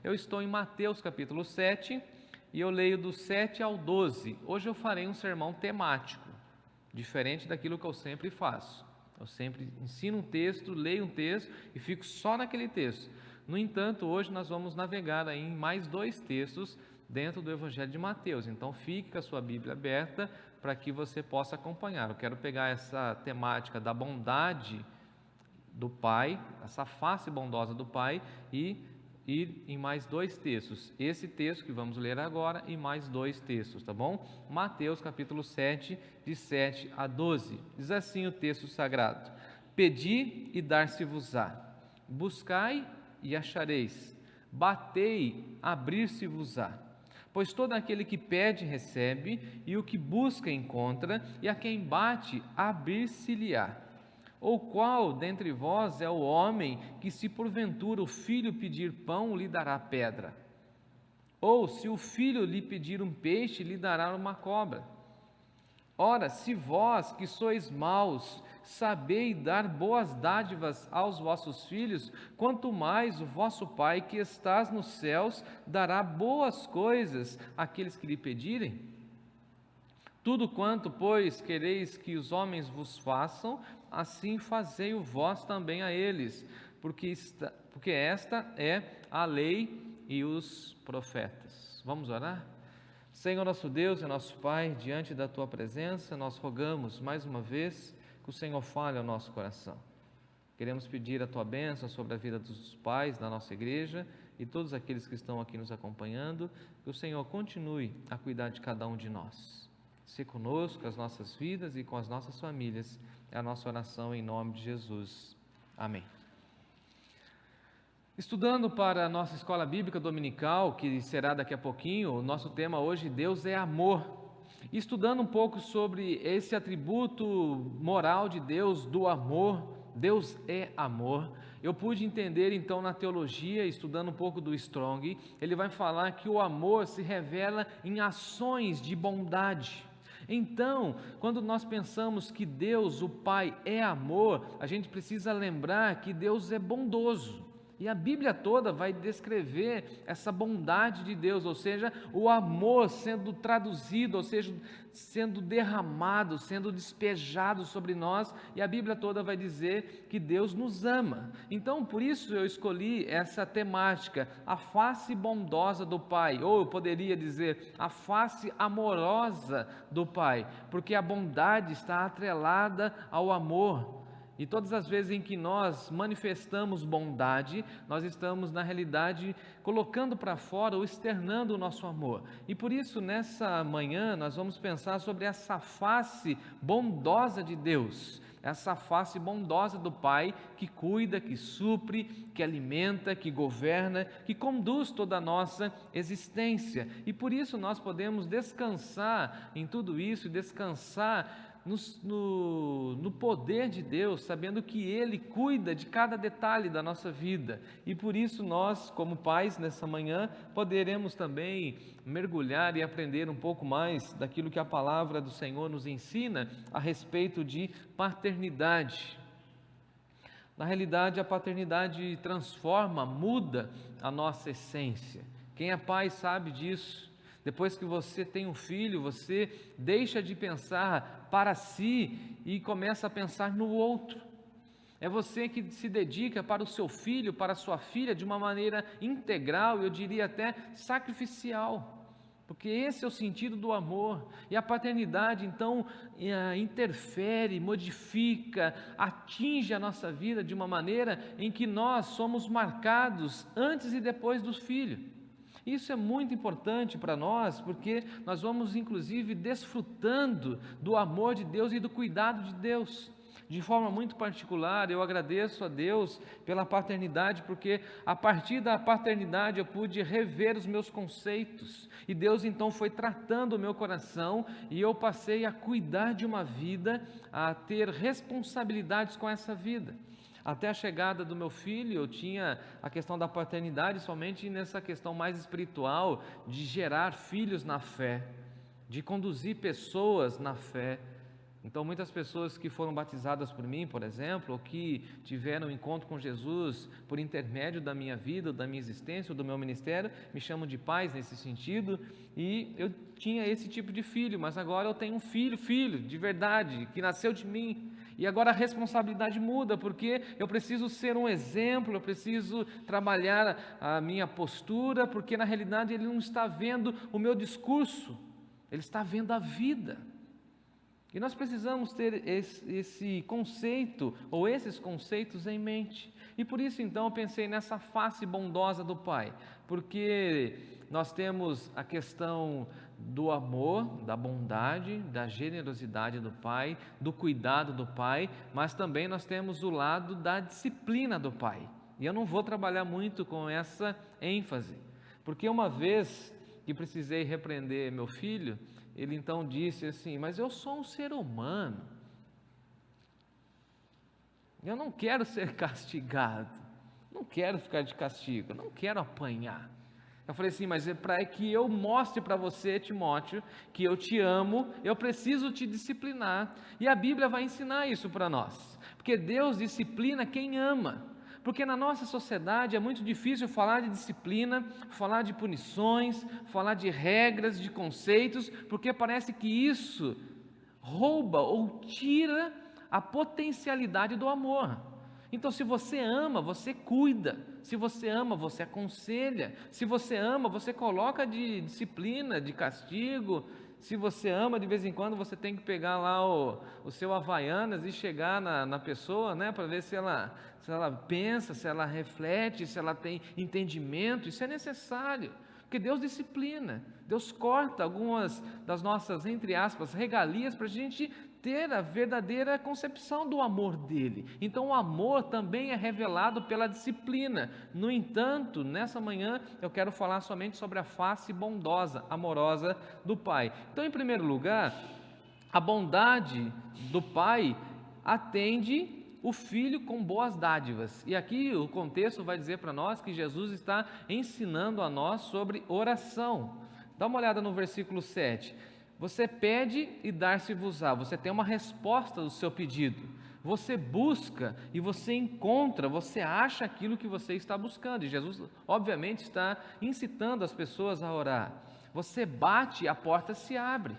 Eu estou em Mateus capítulo 7 e eu leio do 7 ao 12. Hoje eu farei um sermão temático, diferente daquilo que eu sempre faço. Eu sempre ensino um texto, leio um texto e fico só naquele texto. No entanto, hoje nós vamos navegar aí em mais 2 textos dentro do Evangelho de Mateus. Então fique com a sua Bíblia aberta para que você possa acompanhar. Eu quero pegar essa temática da bondade do Pai, essa face bondosa do Pai, e ir em mais 2 textos. Esse texto que vamos ler agora e mais 2 textos, tá bom? Mateus capítulo 7, de 7 a 12. Diz assim o texto sagrado: Pedi e dar-se-vos-á, buscai e achareis, batei, abrir-se-vos-á. Pois todo aquele que pede recebe, e o que busca encontra, e a quem bate abrir-se-lhe-á. Ou qual dentre vós é o homem que, se porventura o filho pedir pão, lhe dará pedra? Ou se o filho lhe pedir um peixe, lhe dará uma cobra? Ora, se vós, que sois maus, sabeis dar boas dádivas aos vossos filhos, quanto mais o vosso Pai que estás nos céus dará boas coisas àqueles que lhe pedirem? Tudo quanto, pois, quereis que os homens vos façam, assim fazei-o vós também a eles, porque esta é a lei e os profetas. Vamos orar? Senhor nosso Deus e nosso Pai, diante da Tua presença, nós rogamos mais uma vez que o Senhor fale ao nosso coração. Queremos pedir a Tua bênção sobre a vida dos pais da nossa igreja e todos aqueles que estão aqui nos acompanhando, que o Senhor continue a cuidar de cada um de nós. Se conosco, as nossas vidas e com as nossas famílias, é a nossa oração em nome de Jesus. Amém. Estudando para a nossa escola bíblica dominical, que será daqui a pouquinho, o nosso tema hoje, Deus é amor. E estudando um pouco sobre esse atributo moral de Deus, do amor, Deus é amor, eu pude entender então na teologia, estudando um pouco do Strong, ele vai falar que o amor se revela em ações de bondade. Então, quando nós pensamos que Deus, o Pai, é amor, a gente precisa lembrar que Deus é bondoso. E a Bíblia toda vai descrever essa bondade de Deus, ou seja, o amor sendo traduzido, ou seja, sendo derramado, sendo despejado sobre nós, e a Bíblia toda vai dizer que Deus nos ama. Então, por isso eu escolhi essa temática, a face bondosa do Pai, ou eu poderia dizer, a face amorosa do Pai, porque a bondade está atrelada ao amor. E todas as vezes em que nós manifestamos bondade, nós estamos, na realidade, colocando para fora ou externando o nosso amor. E por isso, nessa manhã, nós vamos pensar sobre essa face bondosa de Deus, essa face bondosa do Pai que cuida, que supre, que alimenta, que governa, que conduz toda a nossa existência. E por isso nós podemos descansar em tudo isso, descansar no poder de Deus, sabendo que Ele cuida de cada detalhe da nossa vida. E por isso nós, como pais, nessa manhã, poderemos também mergulhar e aprender um pouco mais daquilo que a palavra do Senhor nos ensina a respeito de paternidade. Na realidade, a paternidade transforma, muda a nossa essência. Quem é pai sabe disso. Depois que você tem um filho, você deixa de pensar para si e começa a pensar no outro. É você que se dedica para o seu filho, para a sua filha, de uma maneira integral, eu diria até sacrificial. Porque esse é o sentido do amor. E a paternidade, então, interfere, modifica, atinge a nossa vida de uma maneira em que nós somos marcados antes e depois do filho. Isso é muito importante para nós, porque nós vamos inclusive desfrutando do amor de Deus e do cuidado de Deus. De forma muito particular, eu agradeço a Deus pela paternidade, porque a partir da paternidade eu pude rever os meus conceitos, e Deus então foi tratando o meu coração, e eu passei a cuidar de uma vida, a ter responsabilidades com essa vida. Até a chegada do meu filho, eu tinha a questão da paternidade somente nessa questão mais espiritual, de gerar filhos na fé, de conduzir pessoas na fé. Então, muitas pessoas que foram batizadas por mim, por exemplo, ou que tiveram um encontro com Jesus por intermédio da minha vida, da minha existência, ou do meu ministério, me chamam de pais nesse sentido, e eu tinha esse tipo de filho, mas agora eu tenho um filho de verdade, que nasceu de mim, e agora a responsabilidade muda, porque eu preciso ser um exemplo, eu preciso trabalhar a minha postura, porque na realidade ele não está vendo o meu discurso, ele está vendo a vida. E nós precisamos ter esse conceito, ou esses conceitos em mente. E por isso então eu pensei nessa face bondosa do Pai, porque nós temos a questão do amor, da bondade, da generosidade do Pai, do cuidado do Pai, mas também nós temos o lado da disciplina do Pai. E eu não vou trabalhar muito com essa ênfase, porque uma vez que precisei repreender meu filho, ele então disse assim: mas eu sou um ser humano, eu não quero ser castigado, não quero ficar de castigo, não quero apanhar. Eu falei assim: mas para que eu mostre para você, Timóteo, que eu te amo, eu preciso te disciplinar, e a Bíblia vai ensinar isso para nós, porque Deus disciplina quem ama. Porque na nossa sociedade é muito difícil falar de disciplina, falar de punições, falar de regras, de conceitos, porque parece que isso rouba ou tira a potencialidade do amor. Então, se você ama, você cuida. Se você ama, você aconselha. Se você ama, você coloca de disciplina, de castigo. Se você ama, de vez em quando você tem que pegar lá o seu Havaianas e chegar na pessoa, né, para ver se ela pensa, se ela reflete, se ela tem entendimento. Isso é necessário, porque Deus disciplina, Deus corta algumas das nossas, entre aspas, regalias para a gente ter a verdadeira concepção do amor dele. Então o amor também é revelado pela disciplina. No entanto, nessa manhã eu quero falar somente sobre a face bondosa, amorosa do Pai. Então, em primeiro lugar, a bondade do Pai atende o Filho com boas dádivas. E aqui o contexto vai dizer para nós que Jesus está ensinando a nós sobre oração. Dá uma olhada no versículo 7. Você pede e dar-se-vos-á. Você tem uma resposta do seu pedido. Você busca e você encontra, você acha aquilo que você está buscando. E Jesus, obviamente, está incitando as pessoas a orar. Você bate e a porta se abre.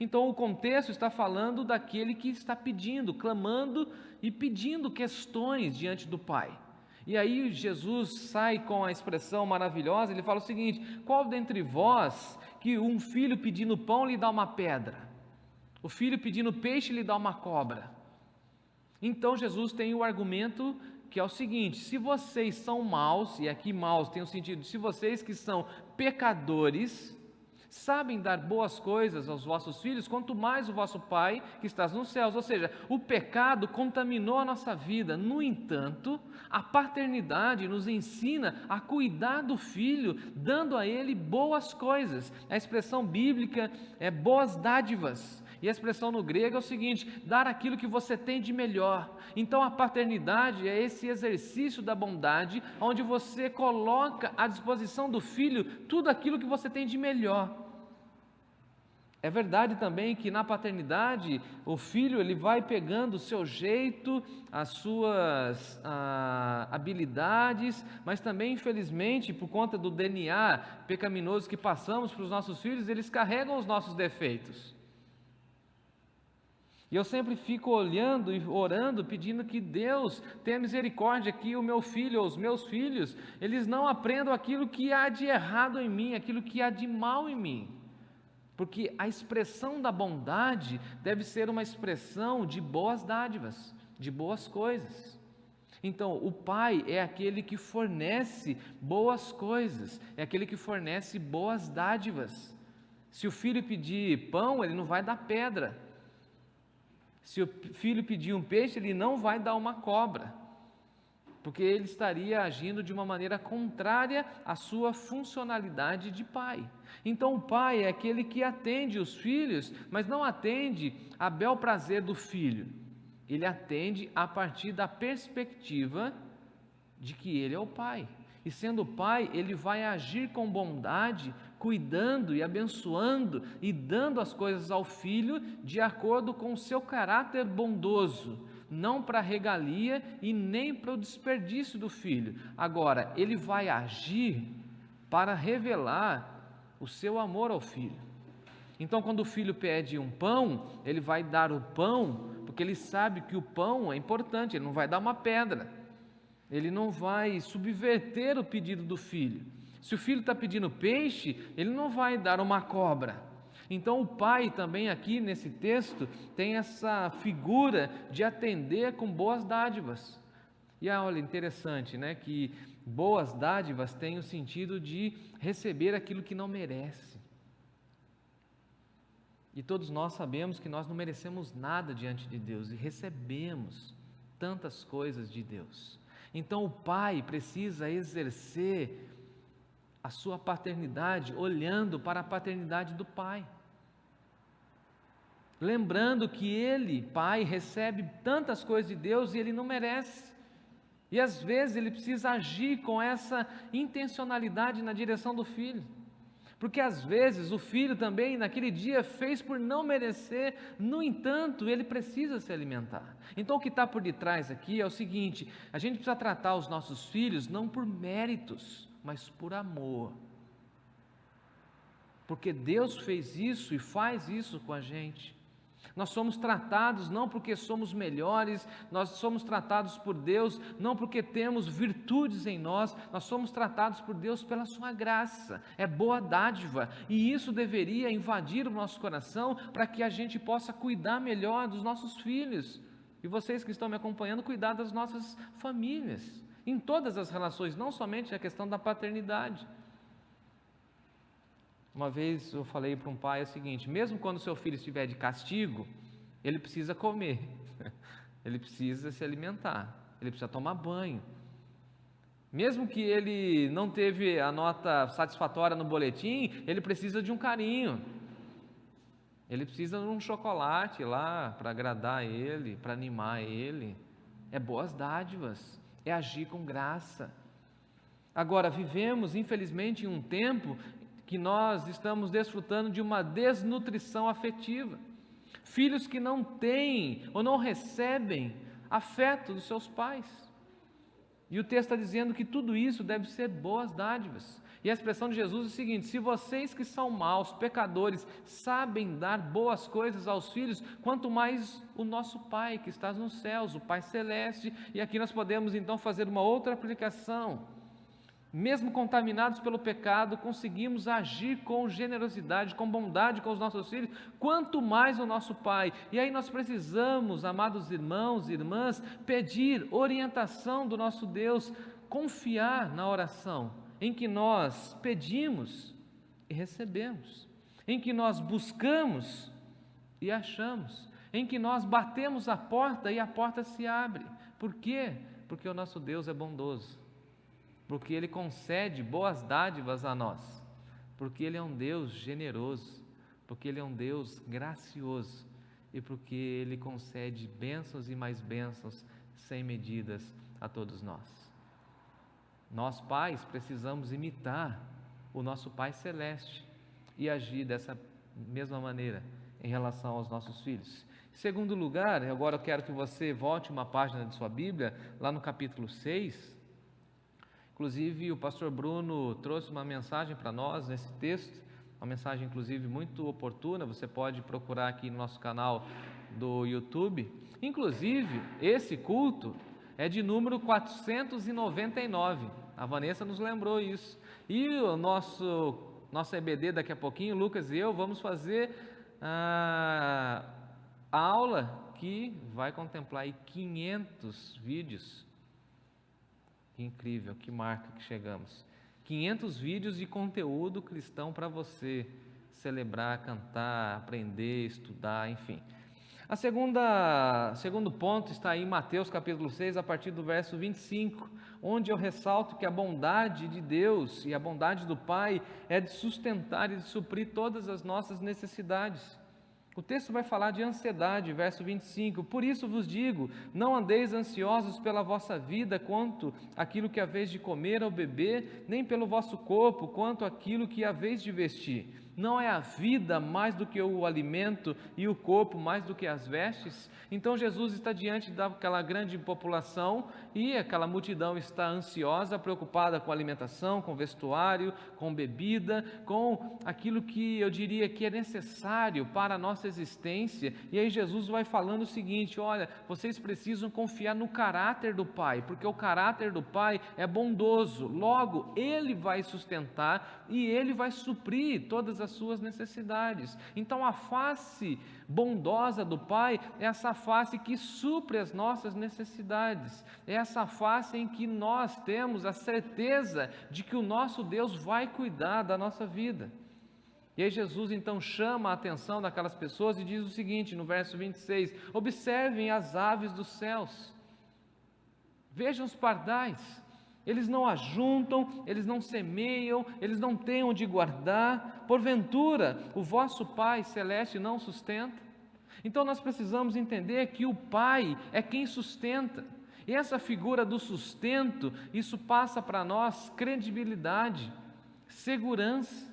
Então o contexto está falando daquele que está pedindo, clamando e pedindo questões diante do Pai. E aí Jesus sai com a expressão maravilhosa, ele fala o seguinte: qual dentre vós que um filho pedindo pão lhe dá uma pedra? O filho pedindo peixe lhe dá uma cobra? Então Jesus tem o argumento que é o seguinte: se vocês são maus, e aqui maus tem o sentido, se vocês que são pecadores sabem dar boas coisas aos vossos filhos, quanto mais o vosso Pai que estás nos céus. Ou seja, o pecado contaminou a nossa vida. No entanto, a paternidade nos ensina a cuidar do filho, dando a ele boas coisas. A expressão bíblica é boas dádivas. E a expressão no grego é o seguinte: dar aquilo que você tem de melhor. Então a paternidade é esse exercício da bondade, onde você coloca à disposição do filho tudo aquilo que você tem de melhor. É verdade também que na paternidade o filho ele vai pegando o seu jeito, as suas habilidades, mas também infelizmente por conta do DNA pecaminoso que passamos para os nossos filhos, eles carregam os nossos defeitos. E eu sempre fico olhando e orando, pedindo que Deus tenha misericórdia, que o meu filho ou os meus filhos, eles não aprendam aquilo que há de errado em mim, aquilo que há de mal em mim. Porque a expressão da bondade deve ser uma expressão de boas dádivas, de boas coisas. Então, o Pai é aquele que fornece boas coisas, é aquele que fornece boas dádivas. Se o filho pedir pão, ele não vai dar pedra. Se o filho pedir um peixe, ele não vai dar uma cobra, porque ele estaria agindo de uma maneira contrária à sua funcionalidade de pai. Então o pai é aquele que atende os filhos, mas não atende a bel prazer do filho. Ele atende a partir da perspectiva de que ele é o pai. E sendo pai, ele vai agir com bondade cuidando e abençoando e dando as coisas ao filho de acordo com o seu caráter bondoso, não para a regalia e nem para o desperdício do filho. Agora, ele vai agir para revelar o seu amor ao filho. Então, quando o filho pede um pão, ele vai dar o pão, porque ele sabe que o pão é importante, ele não vai dar uma pedra, ele não vai subverter o pedido do filho. Se o filho está pedindo peixe, ele não vai dar uma cobra. Então o pai também aqui nesse texto tem essa figura de atender com boas dádivas. E olha, interessante, né, que boas dádivas têm o sentido de receber aquilo que não merece. E todos nós sabemos que nós não merecemos nada diante de Deus e recebemos tantas coisas de Deus. Então o pai precisa exercer a sua paternidade olhando para a paternidade do pai. Lembrando que ele, pai, recebe tantas coisas de Deus e ele não merece. E às vezes ele precisa agir com essa intencionalidade na direção do filho. Porque às vezes o filho também naquele dia fez por não merecer, no entanto ele precisa se alimentar. Então o que está por detrás aqui é o seguinte: a gente precisa tratar os nossos filhos não por méritos, mas por amor. Porque Deus fez isso e faz isso com a gente. Nós somos tratados não porque somos melhores, nós somos tratados por Deus não porque temos virtudes em nós somos tratados por Deus pela sua graça, é boa dádiva, e isso deveria invadir o nosso coração para que a gente possa cuidar melhor dos nossos filhos, e vocês que estão me acompanhando, cuidar das nossas famílias, em todas as relações, não somente a questão da paternidade. Uma vez eu falei para um pai o seguinte: mesmo quando seu filho estiver de castigo, ele precisa comer, ele precisa se alimentar, ele precisa tomar banho. Mesmo que ele não teve a nota satisfatória no boletim, ele precisa de um carinho, ele precisa de um chocolate lá para agradar ele, para animar ele. É boas dádivas, é agir com graça. Agora, vivemos infelizmente em um tempo que nós estamos desfrutando de uma desnutrição afetiva. Filhos que não têm ou não recebem afeto dos seus pais. E o texto está dizendo que tudo isso deve ser boas dádivas. E a expressão de Jesus é o seguinte: se vocês que são maus, pecadores, sabem dar boas coisas aos filhos, quanto mais o nosso Pai que está nos céus, o Pai Celeste. E aqui nós podemos então fazer uma outra aplicação. Mesmo contaminados pelo pecado, conseguimos agir com generosidade, com bondade com os nossos filhos, quanto mais o nosso Pai. E aí nós precisamos, amados irmãos e irmãs, pedir orientação do nosso Deus, confiar na oração, em que nós pedimos e recebemos, em que nós buscamos e achamos, em que nós batemos a porta e a porta se abre. Por quê? Porque o nosso Deus é bondoso. Porque Ele concede boas dádivas a nós, porque Ele é um Deus generoso, porque Ele é um Deus gracioso, e porque Ele concede bênçãos e mais bênçãos sem medidas a todos nós. Nós, pais, precisamos imitar o nosso Pai Celeste e agir dessa mesma maneira em relação aos nossos filhos. Em segundo lugar, agora eu quero que você volte uma página de sua Bíblia, lá no capítulo 6, Inclusive, o pastor Bruno trouxe uma mensagem para nós nesse texto, uma mensagem inclusive muito oportuna, você pode procurar aqui no nosso canal do YouTube. Inclusive, esse culto é de número 499, a Vanessa nos lembrou isso. E o nosso EBD daqui a pouquinho, Lucas e eu, vamos fazer a aula que vai contemplar aí 500 vídeos. Que incrível, que marca que chegamos. 500 vídeos de conteúdo cristão para você celebrar, cantar, aprender, estudar, enfim. Segundo ponto está aí em Mateus capítulo 6, a partir do verso 25, onde eu ressalto que a bondade de Deus e a bondade do Pai é de sustentar e de suprir todas as nossas necessidades. O texto vai falar de ansiedade, verso 25. Por isso vos digo, não andeis ansiosos pela vossa vida, quanto aquilo que haveis de comer ou beber, nem pelo vosso corpo, quanto aquilo que haveis de vestir. Não é a vida mais do que o alimento e o corpo mais do que as vestes? Então Jesus está diante daquela grande população e aquela multidão está ansiosa, preocupada com alimentação, com vestuário, com bebida, com aquilo que eu diria que é necessário para a nossa existência. E aí Jesus vai falando o seguinte: olha, vocês precisam confiar no caráter do Pai, porque o caráter do Pai é bondoso, logo Ele vai sustentar e Ele vai suprir todas as suas necessidades. Então a face bondosa do Pai é essa face que supre as nossas necessidades, é essa face em que nós temos a certeza de que o nosso Deus vai cuidar da nossa vida. E aí Jesus então chama a atenção daquelas pessoas e diz o seguinte no verso 26, observem as aves dos céus, vejam os pardais, eles não ajuntam, eles não semeiam, eles não têm onde guardar, porventura o vosso Pai Celeste não sustenta? Então nós precisamos entender que o Pai é quem sustenta, e essa figura do sustento, isso passa para nós credibilidade, segurança.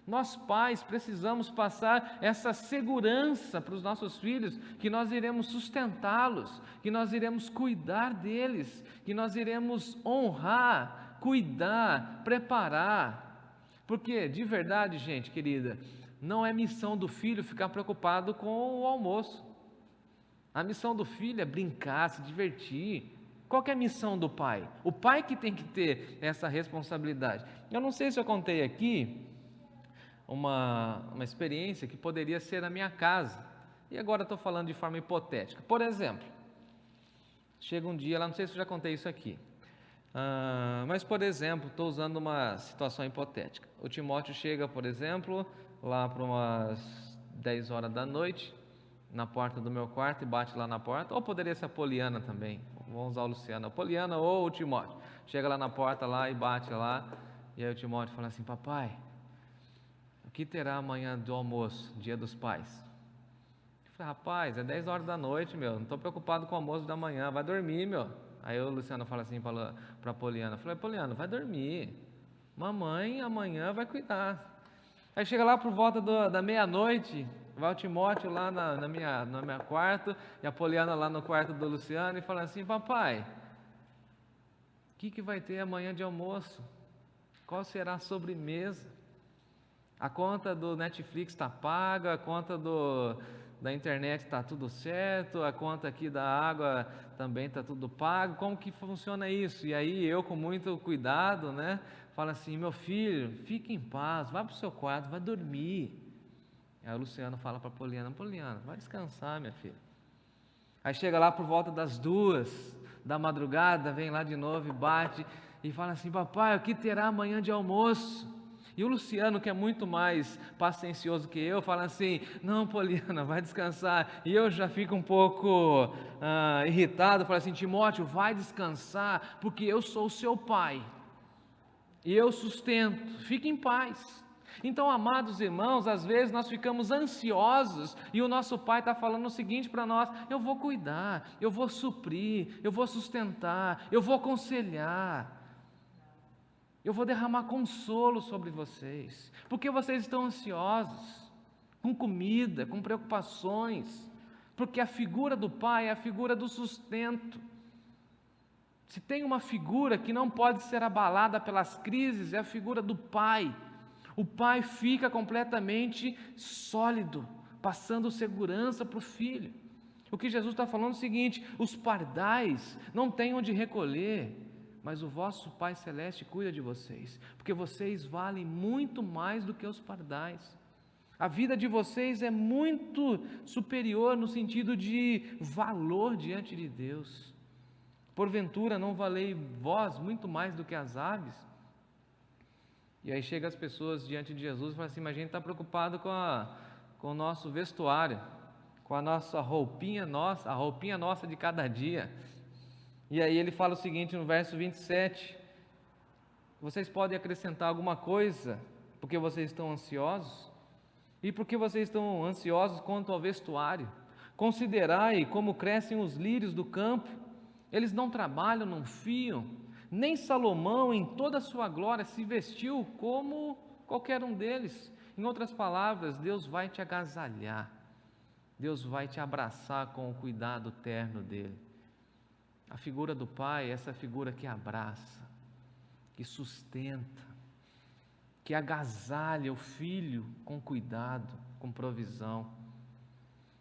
Nós pais precisamos passar essa segurança para os nossos filhos, que nós iremos sustentá-los, que nós iremos cuidar deles, que nós iremos honrar, cuidar, preparar. Porque, de verdade, gente querida, não é missão do filho ficar preocupado com o almoço. A missão do filho é brincar, se divertir. Qual que é a missão do pai? O pai que tem que ter essa responsabilidade. Eu não sei se eu contei aqui uma experiência que poderia ser na minha casa, e agora estou falando de forma hipotética. Por exemplo, chega um dia lá, não sei se eu já contei isso aqui, mas por exemplo, estou usando uma situação hipotética. O Timóteo chega, por exemplo, lá para umas 10 horas da noite, na porta do meu quarto e bate lá na porta, ou poderia ser a Poliana também, vamos usar o Luciano, a Poliana ou o Timóteo, chega lá na porta lá e bate lá, e aí o Timóteo fala assim, papai, o que terá amanhã do almoço, dia dos pais? Eu falei, rapaz, é 10 horas da noite, meu, não estou preocupado com o almoço da manhã, vai dormir, meu. Aí o Luciano fala assim para a Poliana, eu falei, Poliana, vai dormir, mamãe amanhã vai cuidar. Aí chega lá por volta da meia-noite, vai o Timóteo lá no meu quarto, e a Poliana lá no quarto do Luciano, e fala assim, papai, o que vai ter amanhã de almoço? Qual será a sobremesa? A conta do Netflix está paga, a conta da internet está tudo certo, a conta aqui da água também está tudo pago, como que funciona isso? E aí eu, com muito cuidado, né, falo assim, meu filho, fique em paz, vai para o seu quarto, vai dormir. Aí o Luciano fala para a Poliana, vai descansar, minha filha. Aí chega lá por volta das 2 da madrugada, vem lá de novo e bate, e fala assim, papai, o que terá amanhã de almoço? E o Luciano, que é muito mais paciencioso que eu, fala assim, não, Poliana, vai descansar. E eu já fico um pouco irritado, falo assim, Timóteo, vai descansar, porque eu sou o seu pai, e eu sustento, fique em paz. Então, amados irmãos, às vezes nós ficamos ansiosos, e o nosso pai está falando o seguinte para nós, eu vou cuidar, eu vou suprir, eu vou sustentar, eu vou aconselhar, eu vou derramar consolo sobre vocês, porque vocês estão ansiosos, com comida, com preocupações, porque a figura do pai é a figura do sustento. Se tem uma figura que não pode ser abalada pelas crises, é a figura do pai. O pai fica completamente sólido, passando segurança para o filho. O que Jesus está falando é o seguinte, os pardais não têm onde recolher, mas o vosso Pai Celeste cuida de vocês, porque vocês valem muito mais do que os pardais. A vida de vocês é muito superior no sentido de valor diante de Deus. Porventura não valei vós muito mais do que as aves? E aí chega as pessoas diante de Jesus e falam assim, mas a gente está preocupado com o nosso vestuário, com a nossa roupinha nossa, a roupinha nossa de cada dia. E aí ele fala o seguinte no verso 27, vocês podem acrescentar alguma coisa, porque vocês estão ansiosos? E por que vocês estão ansiosos quanto ao vestuário? Considerai como crescem os lírios do campo, eles não trabalham, não fiam, nem Salomão em toda a sua glória se vestiu como qualquer um deles. Em outras palavras, Deus vai te agasalhar, Deus vai te abraçar com o cuidado terno dele. A figura do pai é essa figura que abraça, que sustenta, que agasalha o filho com cuidado, com provisão.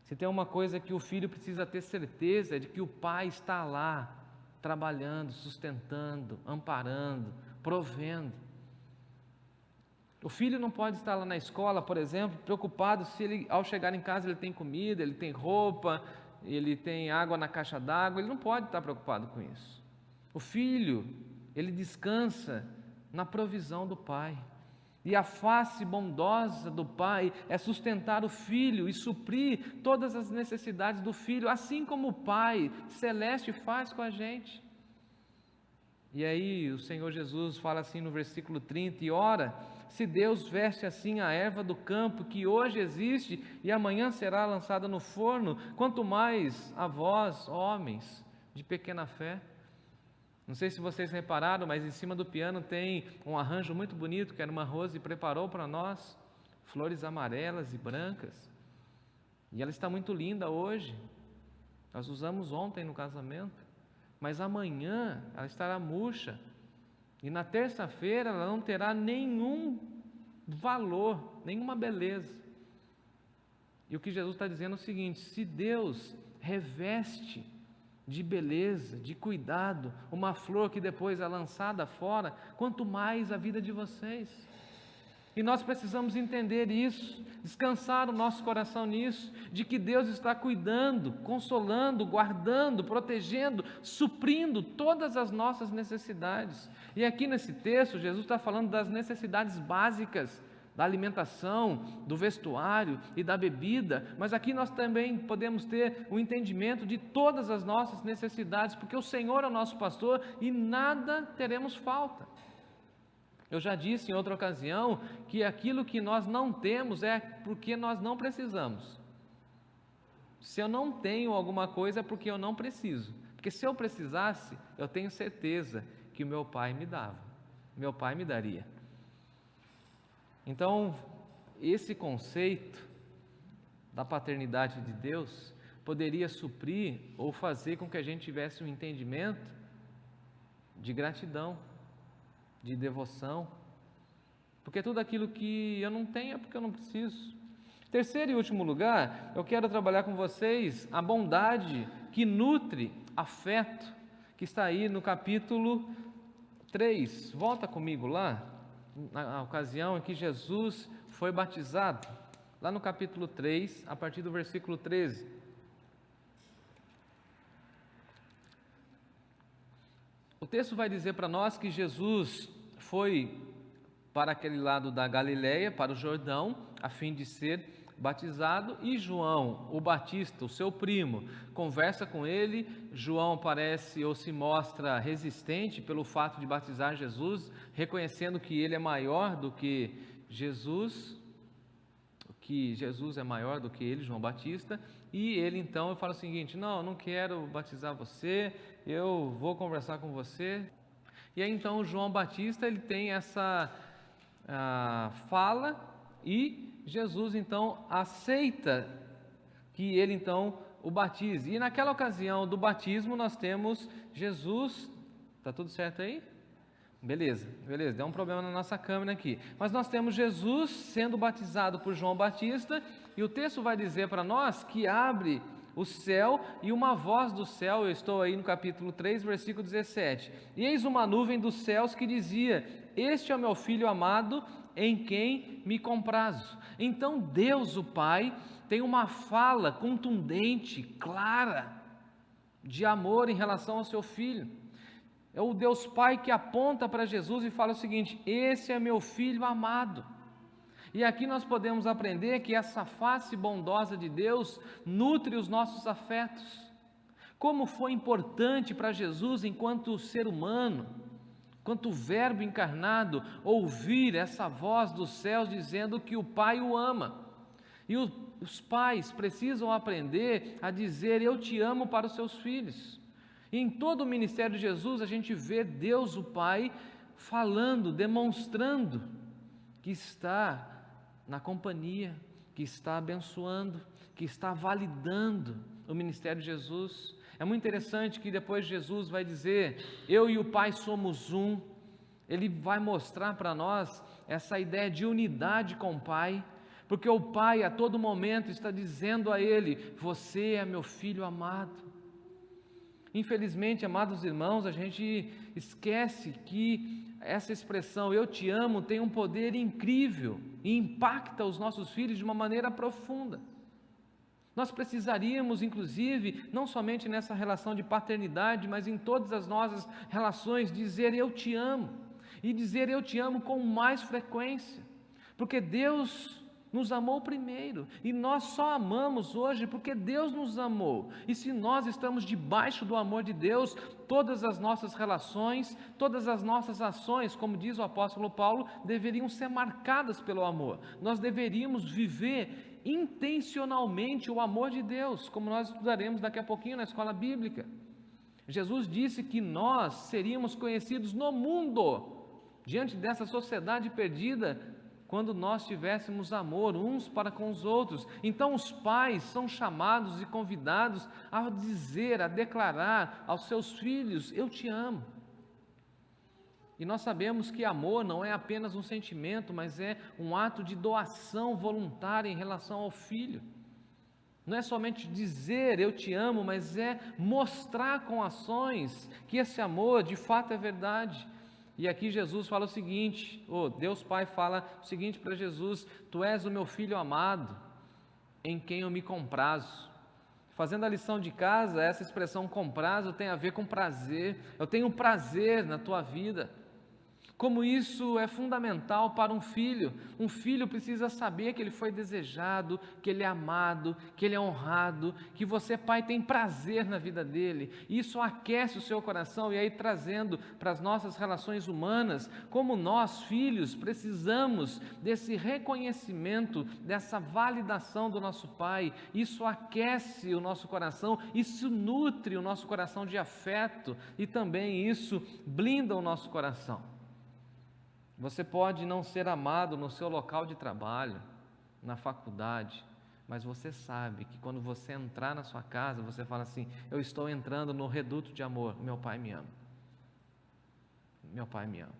Se tem uma coisa que o filho precisa ter certeza, é de que o pai está lá, trabalhando, sustentando, amparando, provendo. O filho não pode estar lá na escola, por exemplo, preocupado se ele, ao chegar em casa, ele tem comida, ele tem roupa, ele tem água na caixa d'água. Ele não pode estar preocupado com isso. O filho, ele descansa na provisão do pai. E a face bondosa do pai é sustentar o filho e suprir todas as necessidades do filho, assim como o Pai celeste faz com a gente. E aí o Senhor Jesus fala assim no versículo 30, e ora, se Deus veste assim a erva do campo, que hoje existe e amanhã será lançada no forno, quanto mais a vós, homens de pequena fé. Não sei se vocês repararam, mas em cima do piano tem um arranjo muito bonito que a irmã Rose preparou para nós, flores amarelas e brancas, e ela está muito linda hoje. Nós usamos ontem no casamento, mas amanhã ela estará murcha, e na terça-feira ela não terá nenhum valor, nenhuma beleza. E o que Jesus está dizendo é o seguinte: se Deus reveste de beleza, de cuidado, uma flor que depois é lançada fora, quanto mais a vida de vocês. E nós precisamos entender isso, descansar o nosso coração nisso, de que Deus está cuidando, consolando, guardando, protegendo, suprindo todas as nossas necessidades. E aqui nesse texto, Jesus está falando das necessidades básicas, da alimentação, do vestuário e da bebida, mas aqui nós também podemos ter o entendimento de todas as nossas necessidades, porque o Senhor é o nosso pastor e nada teremos falta. Eu já disse em outra ocasião que aquilo que nós não temos é porque nós não precisamos. Se eu não tenho alguma coisa é porque eu não preciso, porque se eu precisasse, eu tenho certeza que o meu pai me dava, meu pai me daria. Então, esse conceito da paternidade de Deus poderia suprir ou fazer com que a gente tivesse um entendimento de gratidão, de devoção, porque tudo aquilo que eu não tenho é porque eu não preciso. Terceiro e último lugar, eu quero trabalhar com vocês a bondade que nutre afeto, que está aí no capítulo 3. Volta comigo lá, na ocasião em que Jesus foi batizado, lá no capítulo 3, a partir do versículo 13. O texto vai dizer para nós que Jesus foi para aquele lado da Galileia, para o Jordão, a fim de ser batizado, e João, o Batista, o seu primo, conversa com ele. João parece ou se mostra resistente pelo fato de batizar Jesus, reconhecendo que ele é maior do que Jesus, que Jesus é maior do que ele, João Batista, e ele então fala o seguinte: não quero batizar você, eu vou conversar com você. E aí então João Batista, ele tem essa fala, e Jesus então aceita que ele então o batize. E naquela ocasião do batismo nós temos Jesus, está tudo certo aí? Beleza, deu um problema na nossa câmera aqui, mas nós temos Jesus sendo batizado por João Batista, e o texto vai dizer para nós que abre o céu, e uma voz do céu, eu estou aí no capítulo 3, versículo 17, e eis uma nuvem dos céus que dizia: este é o meu filho amado, em quem me comprazo. Então Deus, o Pai, tem uma fala contundente, clara, de amor em relação ao seu filho. É o Deus Pai que aponta para Jesus e fala o seguinte: esse é meu filho amado. E aqui nós podemos aprender que essa face bondosa de Deus nutre os nossos afetos. Como foi importante para Jesus, enquanto ser humano, enquanto Verbo encarnado, ouvir essa voz dos céus dizendo que o Pai o ama. E os pais precisam aprender a dizer eu te amo para os seus filhos. E em todo o ministério de Jesus a gente vê Deus, o Pai, falando, demonstrando que está na companhia, que está abençoando, que está validando o ministério de Jesus. É muito interessante que depois Jesus vai dizer, eu e o Pai somos um. Ele vai mostrar para nós essa ideia de unidade com o Pai, porque o Pai a todo momento está dizendo a ele, você é meu filho amado. Infelizmente, amados irmãos, a gente esquece que essa expressão, eu te amo, tem um poder incrível e impacta os nossos filhos de uma maneira profunda. Nós precisaríamos, inclusive, não somente nessa relação de paternidade, mas em todas as nossas relações, dizer eu te amo, e dizer eu te amo com mais frequência, porque Deus nos amou primeiro, e nós só amamos hoje porque Deus nos amou. E se nós estamos debaixo do amor de Deus, todas as nossas relações, todas as nossas ações, como diz o apóstolo Paulo, deveriam ser marcadas pelo amor. Nós deveríamos viver intencionalmente o amor de Deus, como nós estudaremos daqui a pouquinho na escola bíblica. Jesus disse que nós seríamos conhecidos no mundo, diante dessa sociedade perdida, quando nós tivéssemos amor uns para com os outros. Então os pais são chamados e convidados a dizer, a declarar aos seus filhos, eu te amo. E nós sabemos que amor não é apenas um sentimento, mas é um ato de doação voluntária em relação ao filho. Não é somente dizer eu te amo, mas é mostrar com ações que esse amor de fato é verdade. E aqui Jesus fala o seguinte, Deus Pai fala o seguinte para Jesus, tu és o meu filho amado, em quem eu me comprazo. Fazendo a lição de casa, essa expressão comprazo tem a ver com prazer, eu tenho prazer na tua vida. Como isso é fundamental para um filho precisa saber que ele foi desejado, que ele é amado, que ele é honrado, que você, pai, tem prazer na vida dele, isso aquece o seu coração. E aí trazendo para as nossas relações humanas, como nós, filhos, precisamos desse reconhecimento, dessa validação do nosso pai, isso aquece o nosso coração, isso nutre o nosso coração de afeto e também isso blinda o nosso coração. Você pode não ser amado no seu local de trabalho, na faculdade, mas você sabe que quando você entrar na sua casa, você fala assim, eu estou entrando no reduto de amor, meu pai me ama. Meu pai me ama.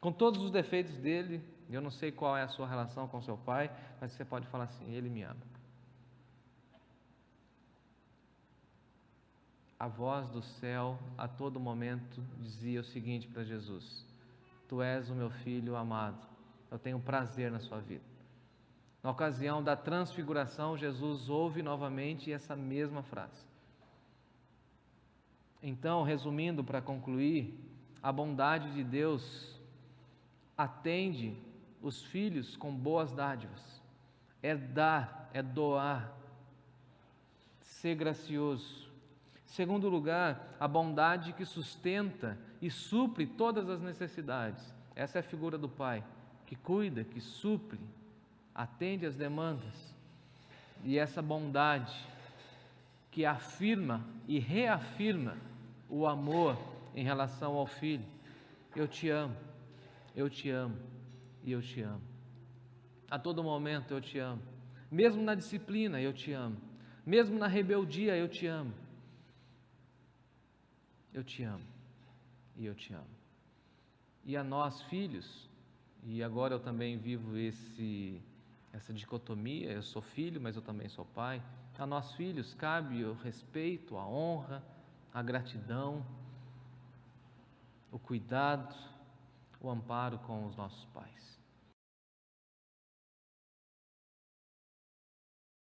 Com todos os defeitos dele, eu não sei qual é a sua relação com seu pai, mas você pode falar assim, ele me ama. A voz do céu, a todo momento, dizia o seguinte para Jesus, tu és o meu filho amado, eu tenho prazer na sua vida. Na ocasião da transfiguração, Jesus ouve novamente essa mesma frase. Então, resumindo para concluir, a bondade de Deus atende os filhos com boas dádivas. É dar, é doar, ser gracioso. Segundo lugar, a bondade que sustenta e supre todas as necessidades. Essa é a figura do Pai, que cuida, que supre, atende às demandas. E essa bondade que afirma e reafirma o amor em relação ao Filho. Eu te amo, eu te amo e eu te amo. A todo momento eu te amo. Mesmo na disciplina eu te amo. Mesmo na rebeldia eu te amo. Eu te amo e eu te amo. E a nós, filhos, e agora eu também vivo essa dicotomia, eu sou filho, mas eu também sou pai. A nós, filhos, cabe o respeito, a honra, a gratidão, o cuidado, o amparo com os nossos pais.